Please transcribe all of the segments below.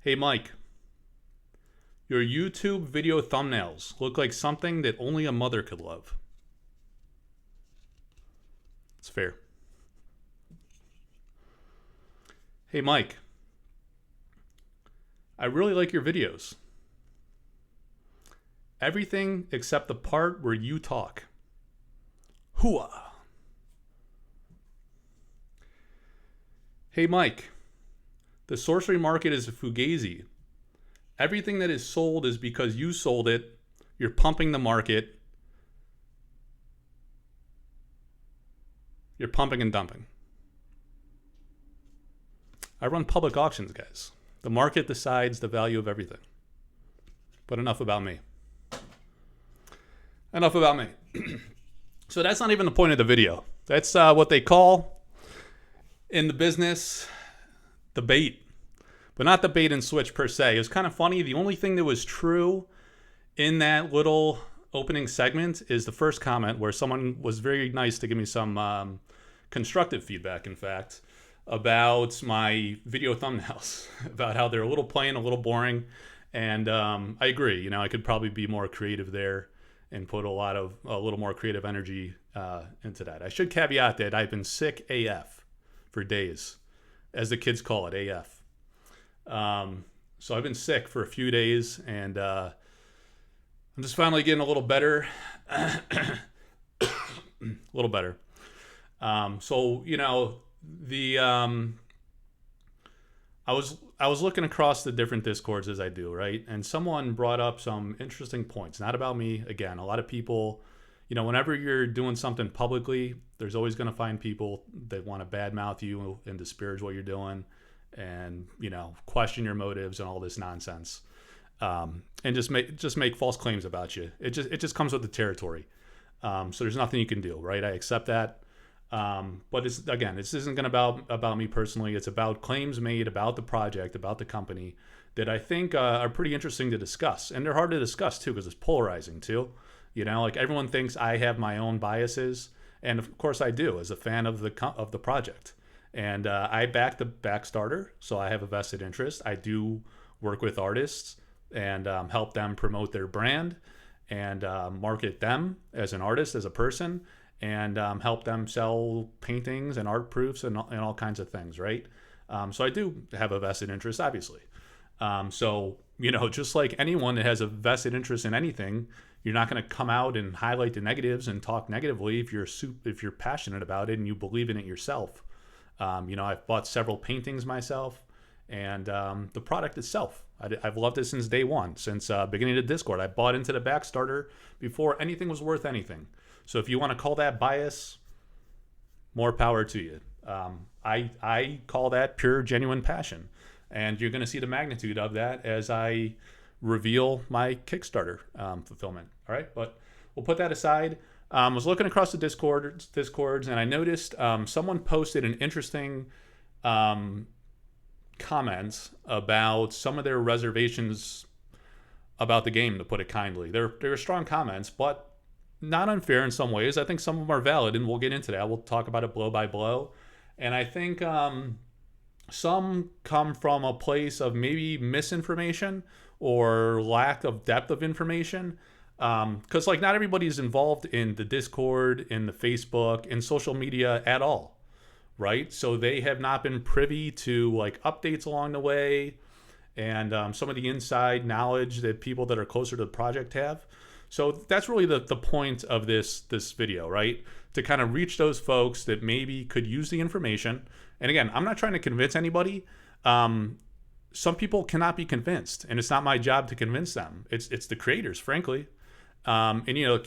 Hey Mike, your YouTube video thumbnails look like something that only a mother could love. It's fair. Hey Mike, I really like your videos. Everything except the part where you talk. Hooah. Hey Mike, the sorcery market is a fugazi. Everything that is sold is because you sold it. You're pumping the market. You're pumping and dumping. I run public auctions, guys. The market decides the value of everything. But enough about me. Enough about me. So that's not even the point of the video. That's what they call in the business the bait. But not the bait and switch per se. It was kind of funny. The only thing that was true in that little opening segment is the first comment where someone was very nice to give me some constructive feedback, in fact, about my video thumbnails, about how they're a little plain, a little boring. And I agree. You know, I could probably be more creative there and put a little more creative energy into that. I should caveat that I've been sick AF for days, as the kids call it, AF. So I've been sick for a few days, and I'm just finally getting a little better. A little better. So you know, the I was looking across the different discords as I do, right? And someone brought up some interesting points. Not about me. Again, a lot of people, you know, whenever you're doing something publicly, there's always going to find people that want to badmouth you and disparage what you're doing, and you know, question your motives and all this nonsense, and just make false claims about you. It just comes with the territory. So there's nothing you can do, right? I accept that. But this isn't going to about me personally. It's about claims made about the project, about the company, that I think are pretty interesting to discuss, and they're hard to discuss too because it's polarizing too. You know, like everyone thinks I have my own biases, and of course I do as a fan of the project. And I back the Backstarter, so I have a vested interest. I do work with artists and help them promote their brand and market them as an artist, as a person, and help them sell paintings and art proofs and all kinds of things, right? So I do have a vested interest, obviously. So, you know, just like anyone that has a vested interest in anything, you're not going to come out and highlight the negatives and talk negatively if you're passionate about it and you believe in it yourself. You know, I've bought several paintings myself, and the product itself, I've loved it since day one, since beginning of Discord. I bought into the Backstarter before anything was worth anything. So if you want to call that bias, more power to you. I call that pure, genuine passion, and you're going to see the magnitude of that as I reveal my Kickstarter fulfillment. All right, but we'll put that aside. I was looking across the discords, and I noticed someone posted an interesting comment about some of their reservations about the game, to put it kindly. They're strong comments, but not unfair in some ways. I think some of them are valid, and we'll get into that. We'll talk about it blow by blow. And I think some come from a place of maybe misinformation or lack of depth of information. Because like not everybody's involved in the Discord, in the Facebook, in social media at all, right? So they have not been privy to like updates along the way and some of the inside knowledge that people that are closer to the project have. So that's really the point of this video, right? To kind of reach those folks that maybe could use the information. And again, I'm not trying to convince anybody. Some people cannot be convinced, and it's not my job to convince them. It's the creators, frankly. And you know,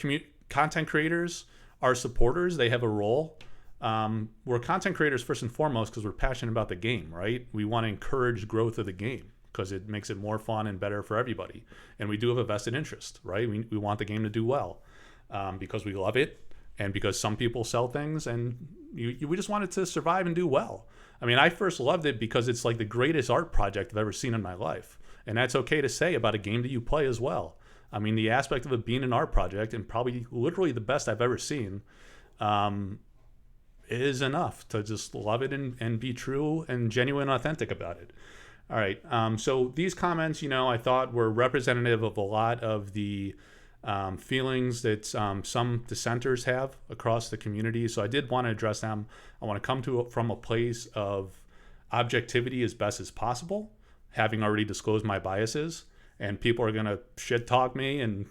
content creators are supporters. They have a role. We're content creators first and foremost because we're passionate about the game, right? We want to encourage growth of the game because it makes it more fun and better for everybody. And we do have a vested interest, right? We want the game to do well because we love it and because some people sell things and we just want it to survive and do well. I mean, I first loved it because it's like the greatest art project I've ever seen in my life. And that's okay to say about a game that you play as well. I mean, the aspect of it being an art project and probably literally the best I've ever seen is enough to just love it and be true and genuine, authentic about it. All right. So these comments, I thought were representative of a lot of the feelings that some dissenters have across the community. So I did want to address them. I want to come from a place of objectivity as best as possible, having already disclosed my biases. And people are going to shit talk me and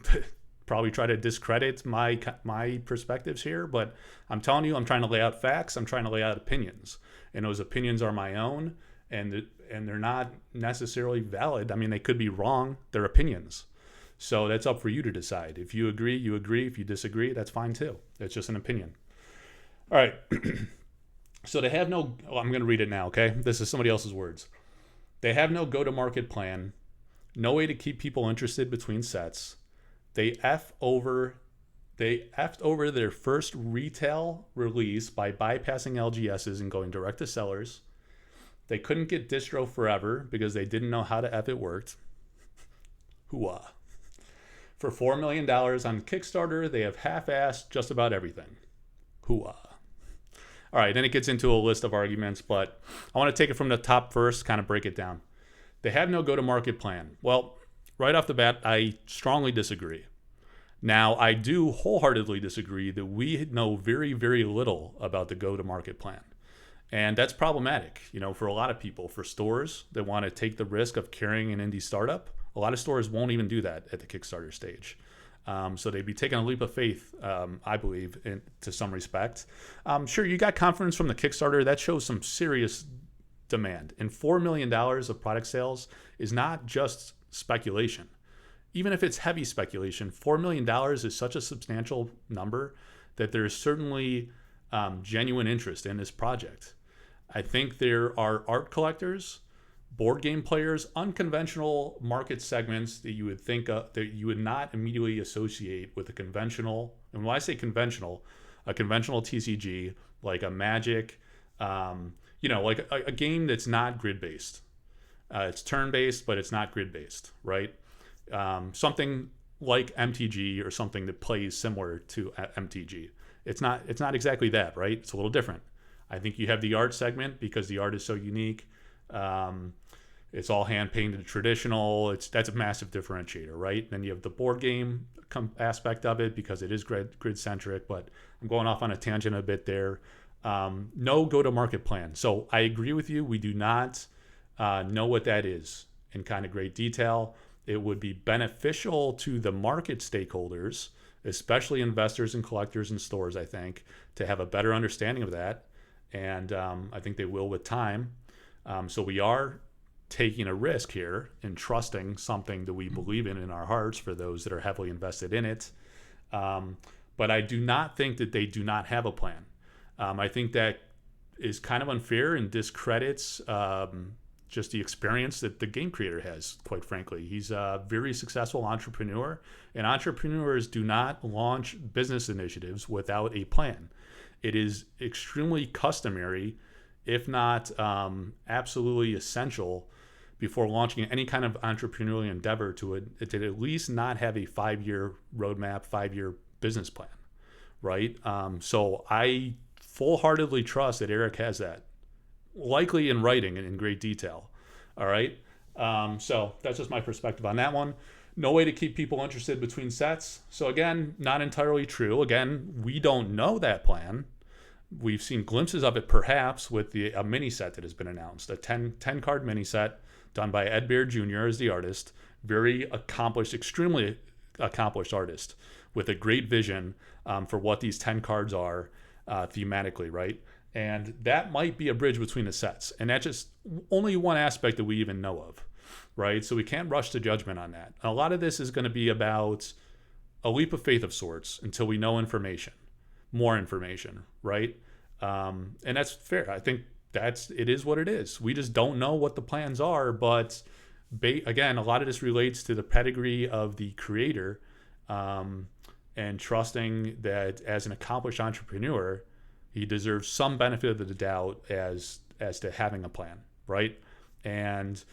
probably try to discredit my perspectives here. But I'm telling you, I'm trying to lay out facts. I'm trying to lay out opinions. And those opinions are my own. And they're not necessarily valid. I mean, they could be wrong. They're opinions. So that's up for you to decide. If you agree, you agree. If you disagree, that's fine too. It's just an opinion. All right. So they have no, I'm going to read it now, okay? This is somebody else's words. They have no go-to-market plan, no way to keep people interested between sets. They effed over their first retail release by bypassing LGSs and going direct to sellers. They couldn't get distro forever because they didn't know how to F it worked. Hooah. For $4 million on Kickstarter, they have half-assed just about everything. Hooah. All right, then it gets into a list of arguments, but I want to take it from the top first, kind of break it down. They have no go-to-market plan. Well, right off the bat, I strongly disagree. Now, I do wholeheartedly disagree that we know very, very little about the go-to-market plan. And that's problematic, for a lot of people. For stores that want to take the risk of carrying an indie startup, a lot of stores won't even do that at the Kickstarter stage. So they'd be taking a leap of faith, I believe, to some respect. Sure, you got confidence from the Kickstarter. That shows some serious demand. And $4 million of product sales is not just speculation. Even if it's heavy speculation, $4 million is such a substantial number that there's certainly genuine interest in this project. I think there are art collectors, board game players, unconventional market segments that you would think that you would not immediately associate with a conventional. And when I say conventional, a conventional TCG like a Magic, like a game that's not grid based. It's turn based, but it's not grid based, right? Something like MTG or something that plays similar to MTG. It's not exactly that, right? It's a little different. I think you have the art segment because the art is so unique. It's all hand painted traditional. That's a massive differentiator, right? Then you have the board game aspect of it because it is grid centric. But I'm going off on a tangent a bit there. No go to market plan. So I agree with you. We do not know what that is in kind of great detail. It would be beneficial to the market stakeholders, especially investors and collectors and stores, I think, to have a better understanding of that. And I think they will with time. So we are taking a risk here and trusting something that we believe in our hearts for those that are heavily invested in it. But I do not think that they do not have a plan. I think that is kind of unfair and discredits just the experience that the game creator has, quite frankly. He's a very successful entrepreneur, and entrepreneurs do not launch business initiatives without a plan. It is extremely customary, if not absolutely essential, before launching any kind of entrepreneurial endeavor to at least not have a 5-year roadmap, 5-year business plan, right? So I full-heartedly trust that Eric has that, likely in writing and in great detail. All right. So that's just my perspective on that one. No way to keep people interested between sets. So again, not entirely true. Again, we don't know that plan. We've seen glimpses of it perhaps with a mini set that has been announced, a 10 card mini set done by Ed Bear Jr. as the artist. Very accomplished, extremely accomplished artist with a great vision for what these 10 cards are thematically, right? And that might be a bridge between the sets. And that's just only one aspect that we even know of, right? So we can't rush to judgment on that. A lot of this is going to be about a leap of faith of sorts until we know information, more information, right? And that's fair. I think it is what it is. We just don't know what the plans are. But again, a lot of this relates to the pedigree of the creator and trusting that as an accomplished entrepreneur, he deserves some benefit of the doubt as to having a plan, right? And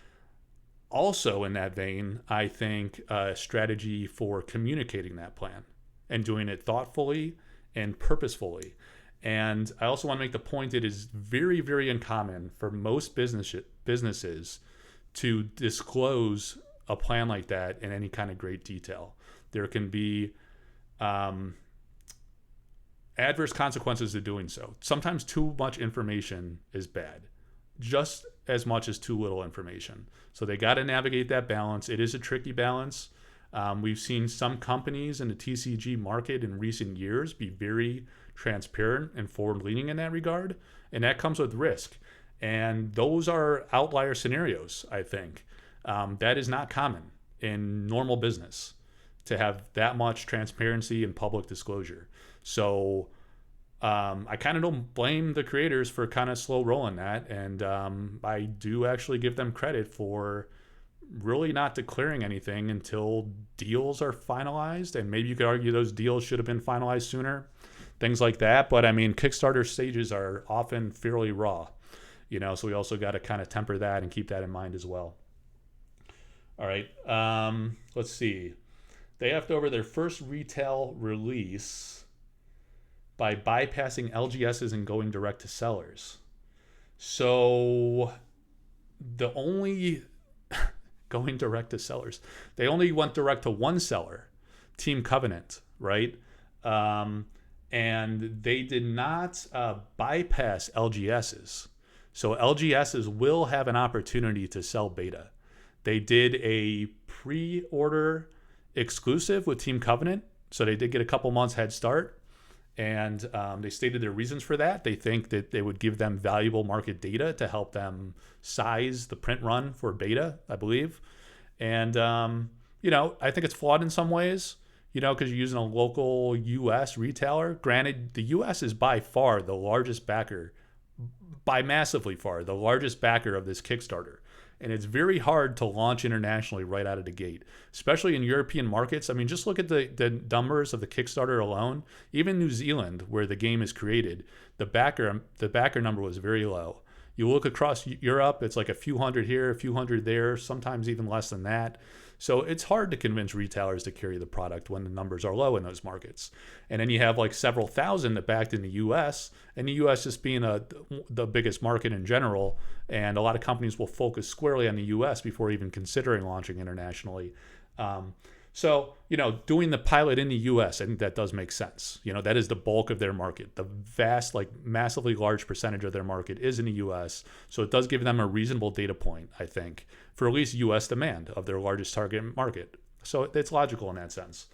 also in that vein, I think a strategy for communicating that plan and doing it thoughtfully and purposefully. And I also want to make the point it is very, very uncommon for most businesses to disclose a plan like that in any kind of great detail. There can be adverse consequences to doing so. Sometimes too much information is bad, just as much as too little information. So they got to navigate that balance. It is a tricky balance. We've seen some companies in the TCG market in recent years be very transparent and forward-leaning in that regard, and that comes with risk. And those are outlier scenarios, I think. That is not common in normal business to have that much transparency and public disclosure. So I kind of don't blame the creators for kind of slow rolling that. And I do actually give them credit for really not declaring anything until deals are finalized. And maybe you could argue those deals should have been finalized sooner, things like that. But I mean, Kickstarter stages are often fairly raw, so we also got to kind of temper that and keep that in mind as well. All right. Let's see. They have over their first retail release by bypassing LGSs and going direct to sellers. So the only going direct to sellers, they only went direct to one seller, Team Covenant, right? And they did not bypass LGSs. So LGSs will have an opportunity to sell beta. They did a pre-order exclusive with Team Covenant, so they did get a couple months head start, and they stated their reasons for that. They think that they would give them valuable market data to help them size the print run for beta, I believe. And I think it's flawed in some ways, because you're using a local U.S. retailer. Granted, the U.S. is by far the largest backer, by massively far the largest backer of this Kickstarter. And it's very hard to launch internationally right out of the gate, especially in European markets. I mean, just look at the numbers of the Kickstarter alone. Even New Zealand, where the game is created, the backer number was very low. You look across Europe, it's like a few hundred here, a few hundred there, sometimes even less than that. So it's hard to convince retailers to carry the product when the numbers are low in those markets. And then you have like several thousand that backed in the U.S., and the U.S. just being the biggest market in general, and a lot of companies will focus squarely on the U.S. before even considering launching internationally. So, doing the pilot in the U.S., I think that does make sense. That is the bulk of their market. The vast, massively large percentage of their market is in the U.S. So it does give them a reasonable data point, I think, for at least U.S. demand of their largest target market. So it's logical in that sense.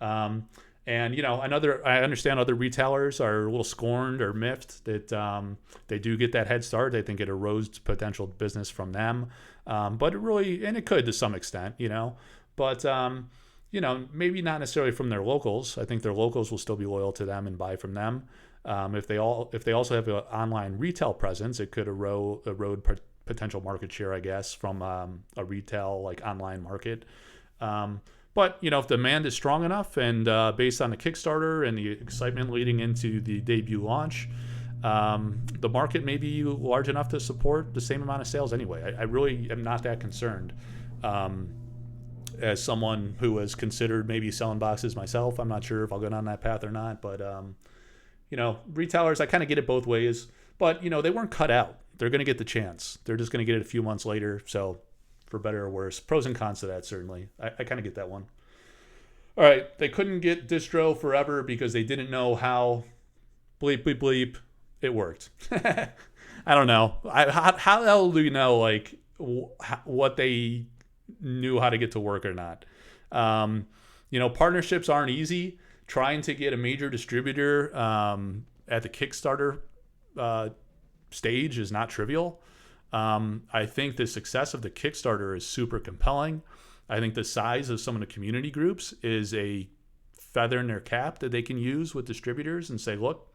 And, I understand other retailers are a little scorned or miffed that they do get that head start. They think it erodes potential business from them. But it really, and it could to some extent, but maybe not necessarily from their locals. I think their locals will still be loyal to them and buy from them. If they also have an online retail presence, it could erode potential market share, I guess, from a retail online market. But if demand is strong enough and based on the Kickstarter and the excitement leading into the debut launch, the market may be large enough to support the same amount of sales anyway. I really am not that concerned. As someone who has considered maybe selling boxes myself, I'm not sure if I'll go down that path or not. But, retailers, I kind of get it both ways. But, they weren't cut out. They're going to get the chance. They're just going to get it a few months later. So, for better or worse, pros and cons to that, certainly. I kind of get that one. All right. They couldn't get distro forever because they didn't know how bleep, bleep, bleep it worked. I don't know. How the hell do you know, what they knew how to get to work or not? Partnerships aren't easy. Trying to get a major distributor at the Kickstarter stage is not trivial. I think the success of the Kickstarter is super compelling. I think the size of some of the community groups is a feather in their cap that they can use with distributors and say, look,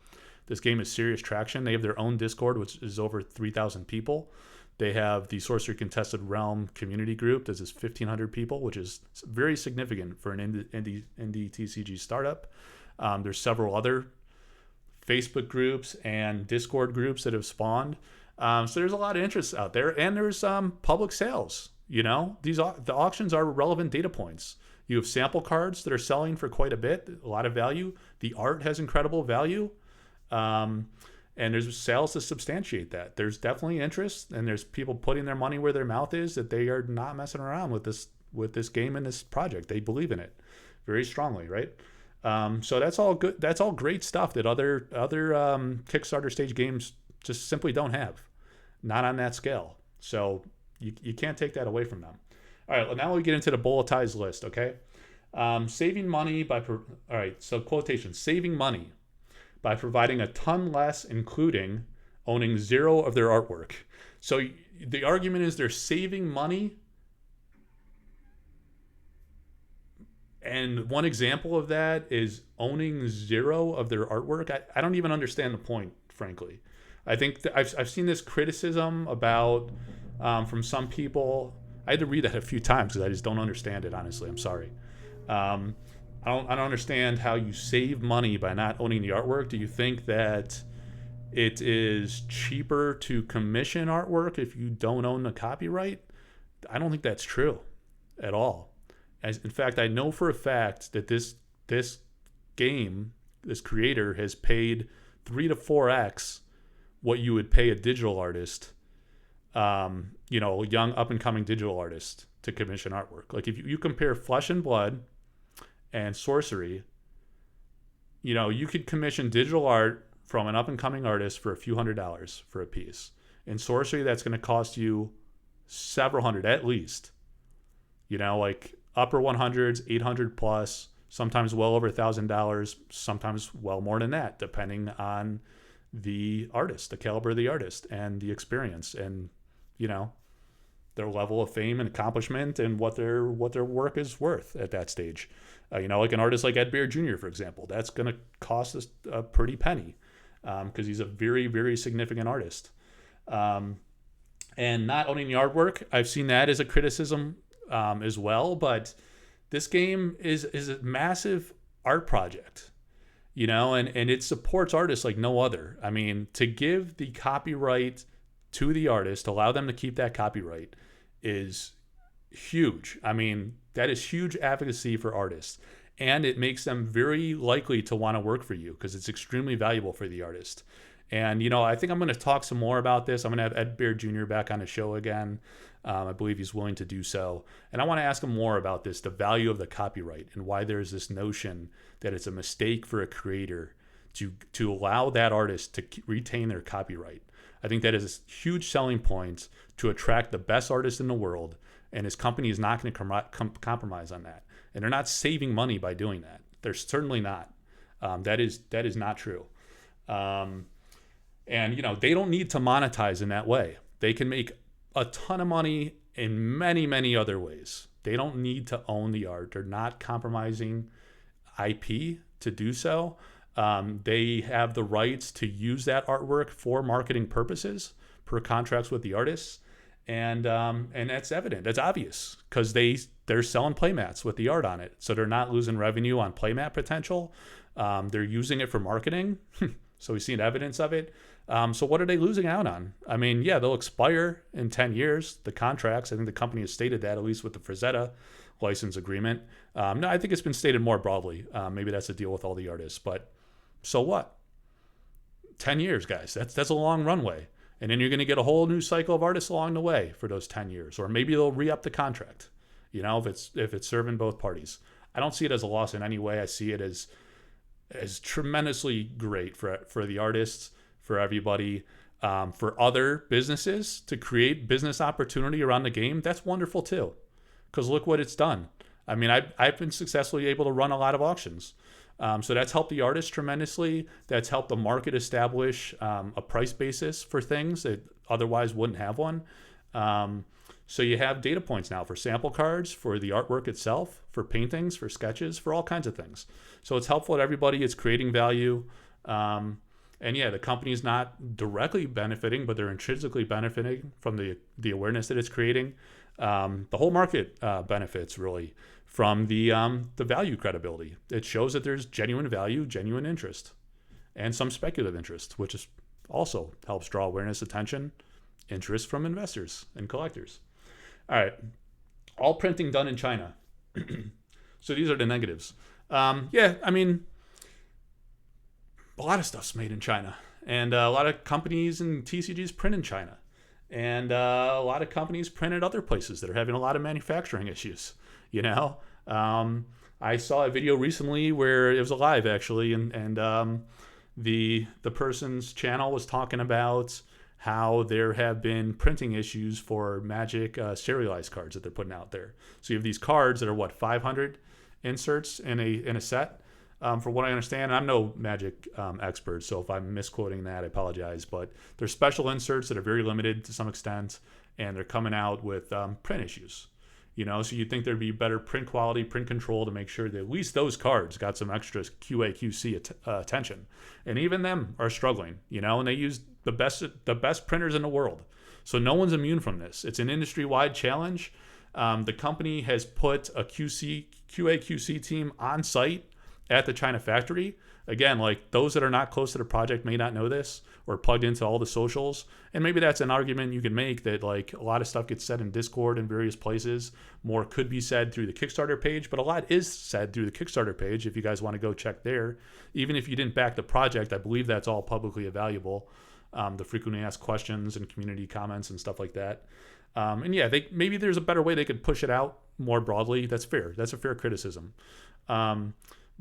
this game is serious traction. They have their own Discord, which is over 3,000 people. They have the Sorcery Contested Realm community group. This is 1,500 people, which is very significant for an indie TCG startup. There's several other Facebook groups and Discord groups that have spawned. So there's a lot of interest out there, and there's public sales. The auctions are relevant data points. You have sample cards that are selling for quite a bit, a lot of value. The art has incredible value. And there's sales to substantiate that. There's definitely interest, and there's people putting their money where their mouth is, that they are not messing around with this game and this project. They believe in it very strongly, right? So that's all good. That's all great stuff that other Kickstarter stage games just simply don't have, not on that scale. So you can't take that away from them. All right, well, now we get into the bulletized list, okay? Saving money by, all right, so quotation, saving money by providing a ton less, including owning zero of their artwork. So the argument is they're saving money. And one example of that is owning zero of their artwork. I don't even understand the point, frankly. I think I've seen this criticism about from some people. I had to read that a few times because I just don't understand it, honestly. I'm sorry. I don't understand how you save money by not owning the artwork. Do you think that it is cheaper to commission artwork if you don't own the copyright? I don't think that's true at all. In fact, I know for a fact that this game, this creator has paid 3 to 4x what you would pay a digital artist, a young up and coming digital artist to commission artwork. Like if you compare Flesh and Blood and Sorcery, you could commission digital art from an up and coming artist for a few $100s for a piece. In Sorcery, that's going to cost you several hundred at least. Like upper 100s, 800 plus, sometimes well over $1,000, sometimes well more than that, depending on the artist, the caliber of the artist, and the experience, and their level of fame and accomplishment, and what their work is worth at that stage. Like an artist like Ed Bear Jr., for example, that's going to cost us a pretty penny because he's a very, very significant artist. And not owning the artwork, I've seen that as a criticism as well. But this game is a massive art project, and it supports artists like no other. I mean, to give the copyright to the artist, allow them to keep that copyright, is huge. I mean, that is huge advocacy for artists, and it makes them very likely to want to work for you because it's extremely valuable for the artist. And I think I'm going to talk some more about this. I'm going to have Ed Bear Jr. back on the show again. I believe he's willing to do so, and I want to ask him more about this, the value of the copyright, and why there's this notion that it's a mistake for a creator to allow that artist to retain their copyright. I think that is a huge selling point to attract the best artists in the world, and his company is not going to compromise on that. And they're not saving money by doing that. They're certainly not. That is not true. And they don't need to monetize in that way. They can make a ton of money in many, many other ways. They don't need to own the art. They're not compromising IP to do so. They have the rights to use that artwork for marketing purposes per contracts with the artists. And that's evident. That's obvious because they're selling playmats with the art on it. So they're not losing revenue on playmat potential. They're using it for marketing. So we've seen evidence of it. So what are they losing out on? I mean, yeah, they'll expire in 10 years, the contracts. I think the company has stated that, at least with the Frazetta license agreement. No, I think it's been stated more broadly. Maybe that's the deal with all the artists. But so what? 10 years, guys. That's a long runway. And then you're going to get a whole new cycle of artists along the way for those 10 years. Or maybe they'll re-up the contract, if it's serving both parties. I don't see it as a loss in any way. I see it as tremendously great for the artists, for everybody, for other businesses to create business opportunity around the game. That's wonderful too, because look what it's done. I mean, I've been successfully able to run a lot of auctions. So that's helped the artist tremendously. That's helped the market establish a price basis for things that otherwise wouldn't have one. So you have data points now for sample cards, for the artwork itself, for paintings, for sketches, for all kinds of things. So it's helpful to everybody. It's creating value. And yeah, the company's not directly benefiting, but they're intrinsically benefiting from the awareness that it's creating. The whole market benefits really from the value credibility. It shows that there's genuine value, genuine interest, and some speculative interest, which is also helps draw awareness, attention, interest from investors and collectors. All right, all printing done in China. So these are the negatives. Yeah, I mean, a lot of stuff's made in China, and a lot of companies and TCGs print in China, and a lot of companies print at other places that are having a lot of manufacturing issues. You know, I saw a video recently where it was a live actually, and the person's channel was talking about how there have been printing issues for Magic serialized cards that they're putting out there. So you have these cards that are 500 inserts in a set. From what I understand, and I'm no Magic expert, so if I'm misquoting that, I apologize. But they're special inserts that are very limited to some extent, and they're coming out with print issues. You know, so you'd think there'd be better print quality, print control to make sure that at least those cards got some extra QA QC attention. And even them are struggling. You know, and they use the best printers in the world, so no one's immune from this. It's an industry-wide challenge. The company has put a QA QC team on site at the China factory. Again, like those that are not close to the project may not know this or plugged into all the socials. And maybe that's an argument you can make that like a lot of stuff gets said in Discord and various places. More could be said through the Kickstarter page, but a lot is said through the Kickstarter page if you guys want to go check there. Even if you didn't back the project, I believe that's all publicly available. The frequently asked questions and community comments and stuff like that. And yeah, maybe there's a better way they could push it out more broadly. That's fair. That's a fair criticism.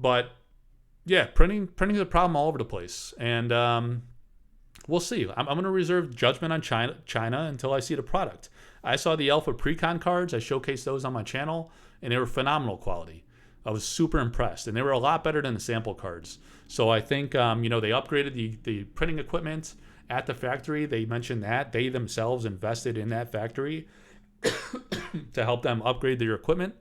But yeah, printing is a problem all over the place, and we'll see. I'm going to reserve judgment on China until I see the product. I saw the Alpha Precon cards. I showcased those on my channel, and they were phenomenal quality. I was super impressed, and they were a lot better than the sample cards. So I think they upgraded the printing equipment at the factory. They mentioned that they themselves invested in that factory to help them upgrade their equipment.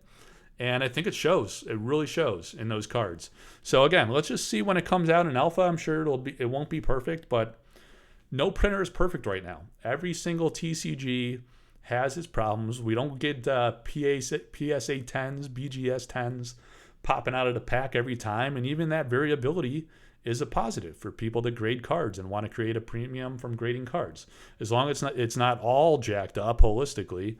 And I think it shows. It really shows in those cards. So again, let's just see when it comes out in alpha. I'm sure it won't be perfect, but no printer is perfect right now. Every single TCG has its problems. We don't get PSA 10s, BGS 10s popping out of the pack every time, and even that variability is a positive for people that grade cards and want to create a premium from grading cards. As long as it's not all jacked up holistically.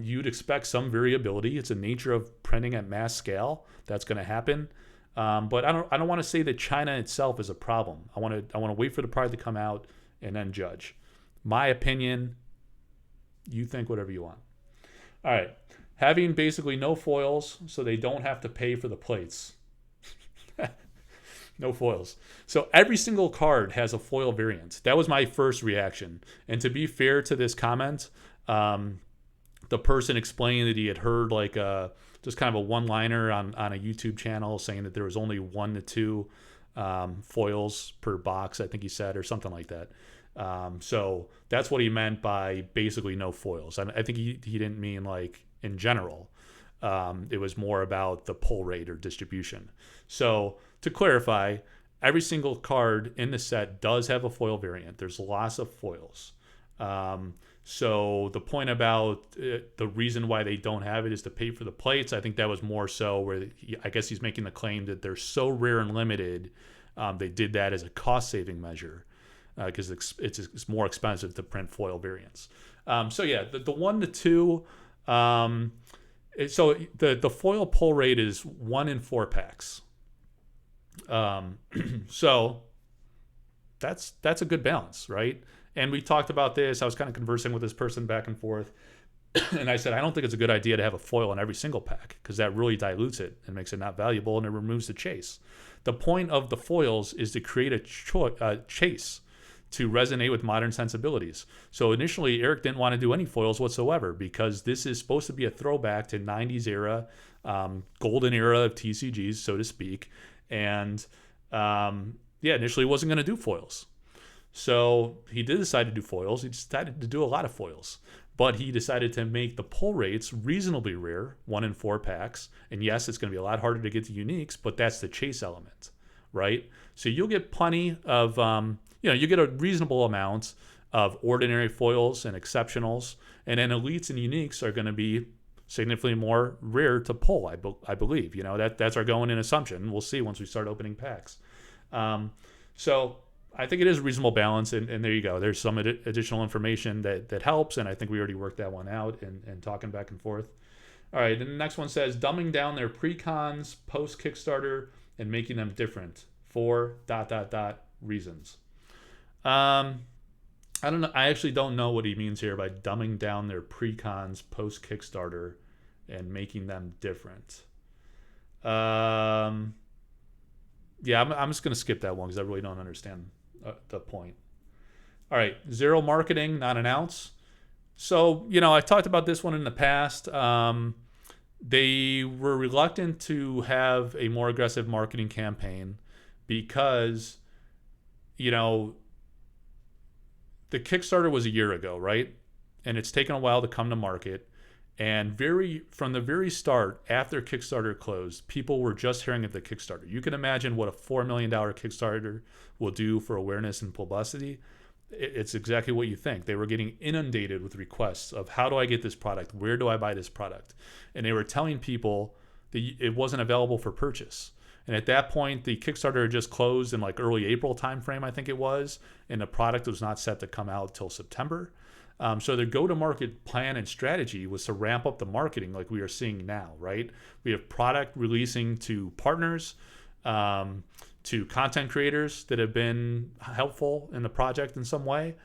You'd expect some variability. It's a nature of printing at mass scale. That's going to happen. But I don't want to say that China itself is a problem. I want to wait for the product to come out and then judge. My opinion, you think whatever you want. All right. Having basically no foils so they don't have to pay for the plates. No foils. So every single card has a foil variant. That was my first reaction. And to be fair to this comment, the person explained that he had heard like just kind of a one-liner on a YouTube channel saying that there was only 1 to 2 foils per box, I think he said, or something like that. So that's what he meant by basically no foils. I think he didn't mean like in general. It was more about the pull rate or distribution. So to clarify, every single card in the set does have a foil variant. There's lots of foils. So the point about the reason why they don't have it is to pay for the plates. I think that was more so where I guess he's making the claim that they're so rare and limited. They did that as a cost-saving measure because it's more expensive to print foil variants. So yeah, the 1 to 2. So the foil pull rate is 1 in 4 packs. So that's a good balance, right? And we talked about this. I was kind of conversing with this person back and forth. And I said, I don't think it's a good idea to have a foil in every single pack because that really dilutes it and makes it not valuable and it removes the chase. The point of the foils is to create a chase to resonate with modern sensibilities. So initially, Eric didn't want to do any foils whatsoever because this is supposed to be a throwback to 90s era, golden era of TCGs, so to speak. And initially he wasn't going to do foils. So he did decide to do foils. He decided to do a lot of foils. But he decided to make the pull rates reasonably rare, 1 in 4 packs. And yes, it's going to be a lot harder to get to uniques, but that's the chase element, right? So you'll get plenty of, you get a reasonable amount of ordinary foils and exceptionals. And then elites and uniques are going to be significantly more rare to pull, I believe. That's our going in assumption. We'll see once we start opening packs. So I think it is a reasonable balance, and there you go. There's some additional information that helps, and I think we already worked that one out and talking back and forth. All right, and the next one says, dumbing down their pre-cons, post-Kickstarter, and making them different. for ... reasons. I don't know. I actually don't know what he means here by dumbing down their pre-cons post Kickstarter and making them different. Yeah, I'm just gonna skip that one because I really don't understand the point. All right, zero marketing, not an ounce. So I've talked about this one in the past. They were reluctant to have a more aggressive marketing campaign because the Kickstarter was a year ago, right? And it's taken a while to come to market. And from the very start, after Kickstarter closed, people were just hearing of the Kickstarter. You can imagine what a $4 million Kickstarter will do for awareness and publicity. It's exactly what you think. They were getting inundated with requests of how do I get this product? Where do I buy this product? And they were telling people that it wasn't available for purchase. And at that point, the Kickstarter had just closed in like early April timeframe, I think it was, and the product was not set to come out till September. So their go-to-market plan and strategy was to ramp up the marketing like we are seeing now, right? We have product releasing to partners, to content creators that have been helpful in the project in some way,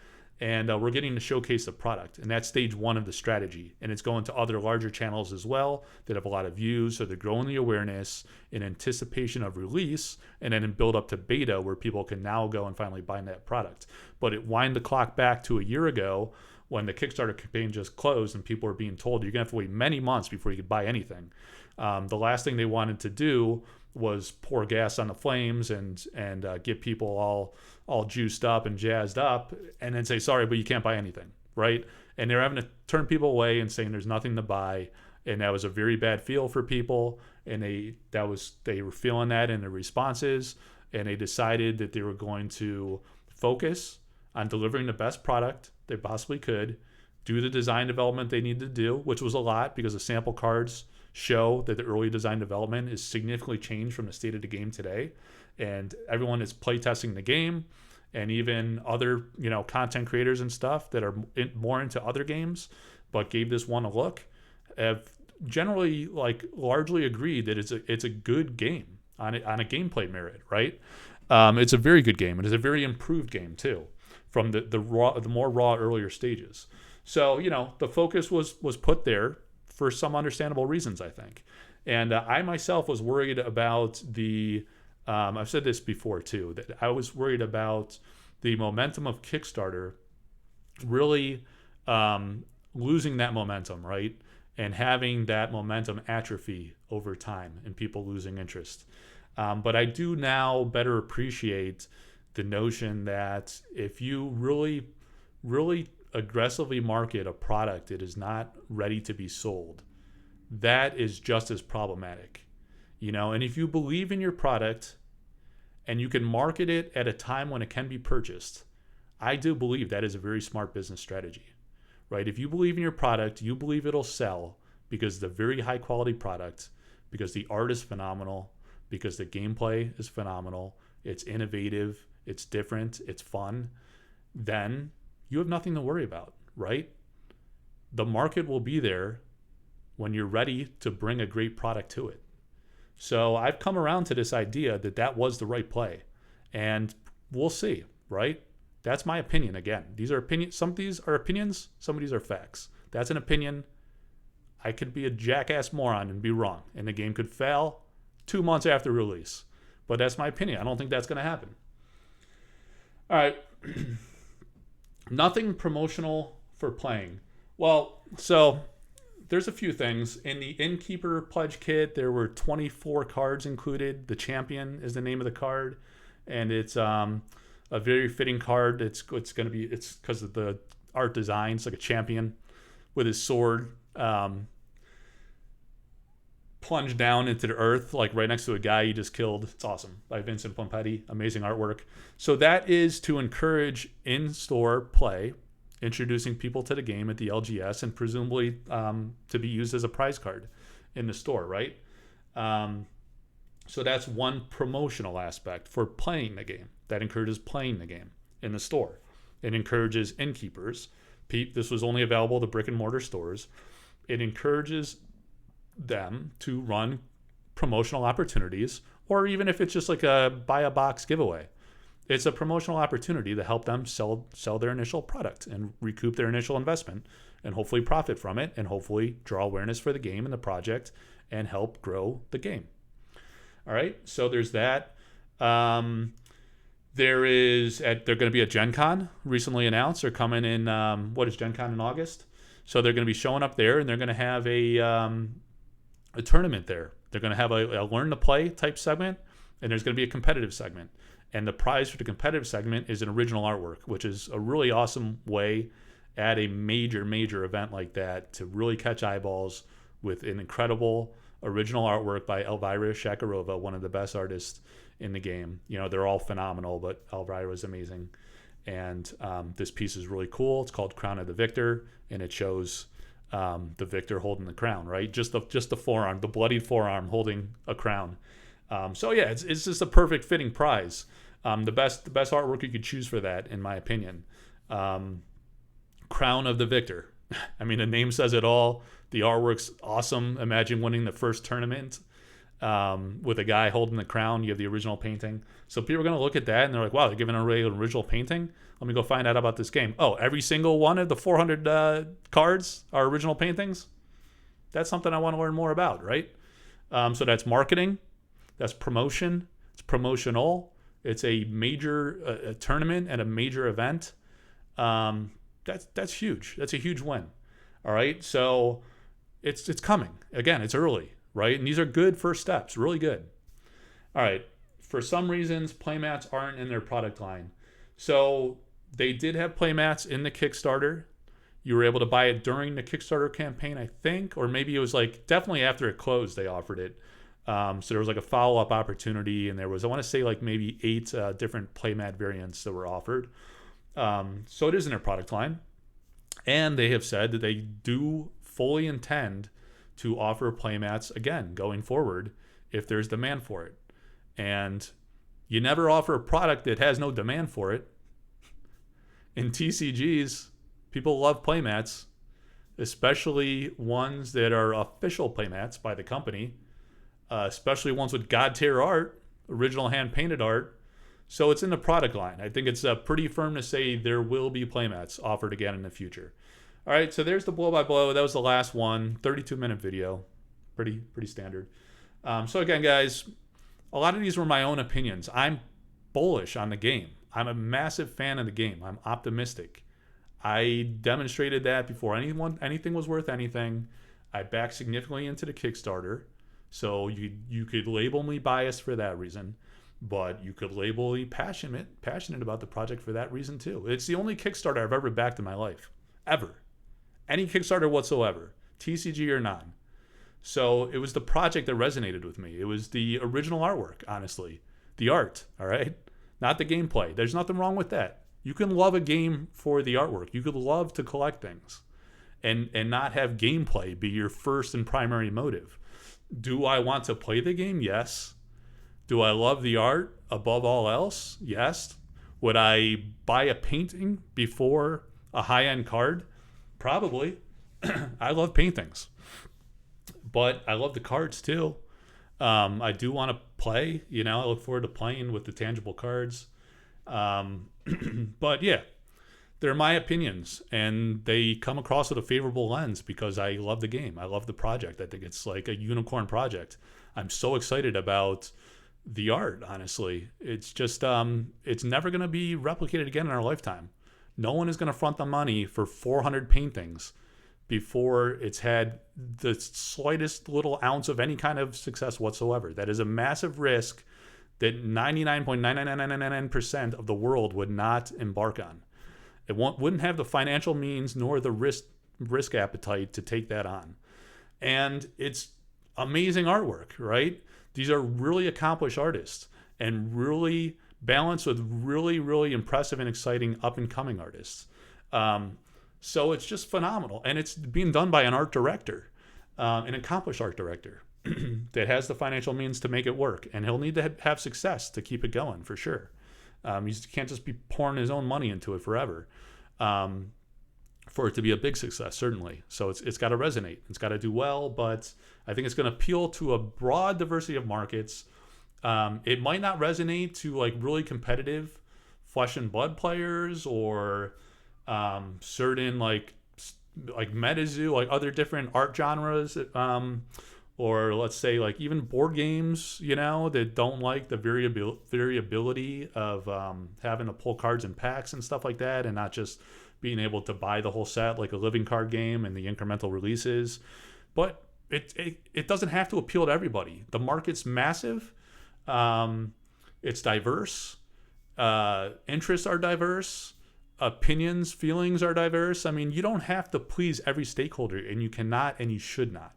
and we're getting to showcase the product. And that's stage one of the strategy. And it's going to other larger channels as well that have a lot of views, so they're growing the awareness in anticipation of release, and then build up to beta where people can now go and finally buy that product. But it wind the clock back to a year ago when the Kickstarter campaign just closed and people were being told you're going to have to wait many months before you could buy anything. The last thing they wanted to do was pour gas on the flames and get people all juiced up and jazzed up and then say, sorry, but you can't buy anything, right? And they're having to turn people away and saying there's nothing to buy. And that was a very bad feel for people. And they were feeling that in their responses. And they decided that they were going to focus on delivering the best product they possibly could, do the design development they needed to do, which was a lot because the sample cards show that the early design development is significantly changed from the state of the game today. And everyone is playtesting the game, and even other content creators and stuff that are more into other games but gave this one a look have generally largely agreed that it's a good game on a gameplay merit, right? It's a very good game. It is a very improved game too from the more raw earlier stages. So the focus was put there for some understandable reasons, I think. And I myself was worried about I've said this before too, that I was worried about the momentum of Kickstarter really losing that momentum, right? And having that momentum atrophy over time and people losing interest. But I do now better appreciate the notion that if you really, really aggressively market a product that is not ready to be sold, that is just as problematic. And if you believe in your product and you can market it at a time when it can be purchased, I do believe that is a very smart business strategy, right? If you believe in your product, you believe it'll sell because it's a very high quality product, because the art is phenomenal, because the gameplay is phenomenal, it's innovative, it's different, it's fun, then you have nothing to worry about, right? The market will be there when you're ready to bring a great product to it. So I've come around to this idea that was the right play, and we'll see, right? That's my opinion. Again, these are opinions. Some of these are opinions, some of these are facts. That's an opinion. I could be a jackass moron and be wrong, and the game could fail 2 months after release. But that's my opinion. I don't think that's going to happen. All right. Nothing promotional for playing. Well, so there's a few things. In the Innkeeper Pledge Kit, there were 24 cards included. The Champion is the name of the card, and it's a very fitting card. It's because of the art design. It's like a champion with his sword plunged down into the earth, like right next to a guy he just killed. It's awesome. By Vincent Pompetti. Amazing artwork. So that is to encourage in-store play, introducing people to the game at the LGS, and presumably to be used as a prize card in the store, right? So that's one promotional aspect for playing the game. That encourages playing the game in the store. It encourages innkeepers. This was only available to brick and mortar stores. It encourages them to run promotional opportunities or even if it's just like a buy a box giveaway. It's a promotional opportunity to help them sell their initial product and recoup their initial investment and hopefully profit from it and hopefully draw awareness for the game and the project and help grow the game. All right, so there's that. They're going to be at Gen Con, recently announced. They're coming in, what is Gen Con in August? So they're going to be showing up there, and they're going to have a tournament there. They're going to have a learn to play type segment, and there's going to be a competitive segment. And the prize for the competitive segment is an original artwork, which is a really awesome way at a major, major event like that to really catch eyeballs with an incredible original artwork by Elvira Shakarova, one of the best artists in the game. You know, they're all phenomenal, but Elvira is amazing. And this piece is really cool. It's called Crown of the Victor, and it shows the victor holding the crown, right? Just the forearm, the bloodied forearm holding a crown. So yeah, it's just a perfect fitting prize. The best artwork you could choose for that, in my opinion. Crown of the Victor. I mean, the name says it all. The artwork's awesome. Imagine winning the first tournament with a guy holding the crown. You have the original painting. So people are going to look at that and they're like, wow, they're giving away an original painting? Let me go find out about this game. Oh, every single one of the 400 cards are original paintings? That's something I want to learn more about, right? So that's marketing. That's promotion. It's promotional. It's a major a tournament and a major event. That's huge. That's a huge win. All right. So it's coming. Again, it's early, right? And these are good first steps. Really good. All right. For some reasons, playmats aren't in their product line. So they did have playmats in the Kickstarter. You were able to buy it during the Kickstarter campaign, I think, or maybe it was like definitely after it closed, they offered it. So there was like a follow-up opportunity, and there was, I want to say, like maybe 8 different playmat variants that were offered. So it is in their product line. And they have said that they do fully intend to offer playmats again going forward if there's demand for it. And you never offer a product that has no demand for it. In TCGs, people love playmats, especially ones that are official playmats by the company. Especially ones with God tier art, original hand painted art. So it's in the product line. I think it's pretty firm to say there will be playmats offered again in the future. All right, so there's the blow by blow. That was the last one, 32-minute video, pretty standard. So again, guys, a lot of these were my own opinions. I'm bullish on the game. I'm a massive fan of the game. I'm optimistic. I demonstrated that before anything was worth anything. I backed significantly into the Kickstarter. So you could label me biased for that reason, but you could label me passionate about the project for that reason too. It's the only Kickstarter I've ever backed in my life, ever. Any Kickstarter whatsoever, TCG or non. So it was the project that resonated with me. It was the original artwork, honestly. The art, all right? Not the gameplay. There's nothing wrong with that. You can love a game for the artwork. You could love to collect things and not have gameplay be your first and primary motive. Do I want to play the game? Yes. Do I love the art above all else? Yes. Would I buy a painting before a high-end card? Probably. I love paintings. But I love the cards too. I do want to play. You know, I look forward to playing with the tangible cards. But yeah, they're my opinions, and they come across with a favorable lens because I love the game. I love the project. I think it's like a unicorn project. I'm so excited about the art, honestly. It's just, it's never going to be replicated again in our lifetime. No one is going to front the money for 400 paintings before it's had the slightest little ounce of any kind of success whatsoever. That is a massive risk that 99.99999% of the world would not embark on. It wouldn't have the financial means nor the risk appetite to take that on. And it's amazing artwork, right? These are really accomplished artists and really balanced with really, really impressive and exciting up-and-coming artists. So it's just phenomenal. And it's being done by an art director, an accomplished art director that has the financial means to make it work. And he'll need to have success to keep it going, for sure. He can't just be pouring his own money into it forever for it to be a big success, certainly. So it's got to resonate. It's got to do well, but I think it's going to appeal to a broad diversity of markets. It might not resonate to like really competitive flesh and blood players or certain like MetaZoo, like other different art genres, or let's say like even board games, you know, that don't like the variability of having to pull cards in packs and stuff like that, and not just being able to buy the whole set like a living card game and the incremental releases. But it doesn't have to appeal to everybody. The market's massive. It's diverse. Interests are diverse. Opinions, feelings are diverse. I mean, you don't have to please every stakeholder, and you cannot and you should not.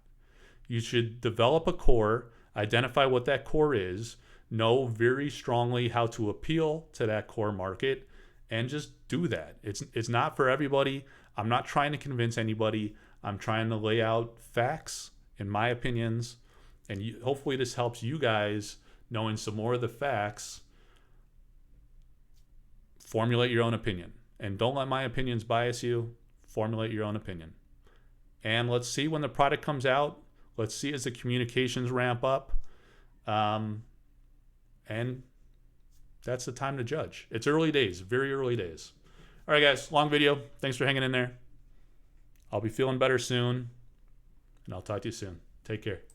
You should develop a core, identify what that core is, know very strongly how to appeal to that core market, and just do that. It's not for everybody. I'm not trying to convince anybody. I'm trying to lay out facts and my opinions, and hopefully this helps you guys knowing some more of the facts. Formulate your own opinion, and don't let my opinions bias you. Formulate your own opinion, and let's see when the product comes out. Let's see as the communications ramp up, and that's the time to judge. It's early days, very early days. All right, guys, long video. Thanks for hanging in there. I'll be feeling better soon, and I'll talk to you soon. Take care.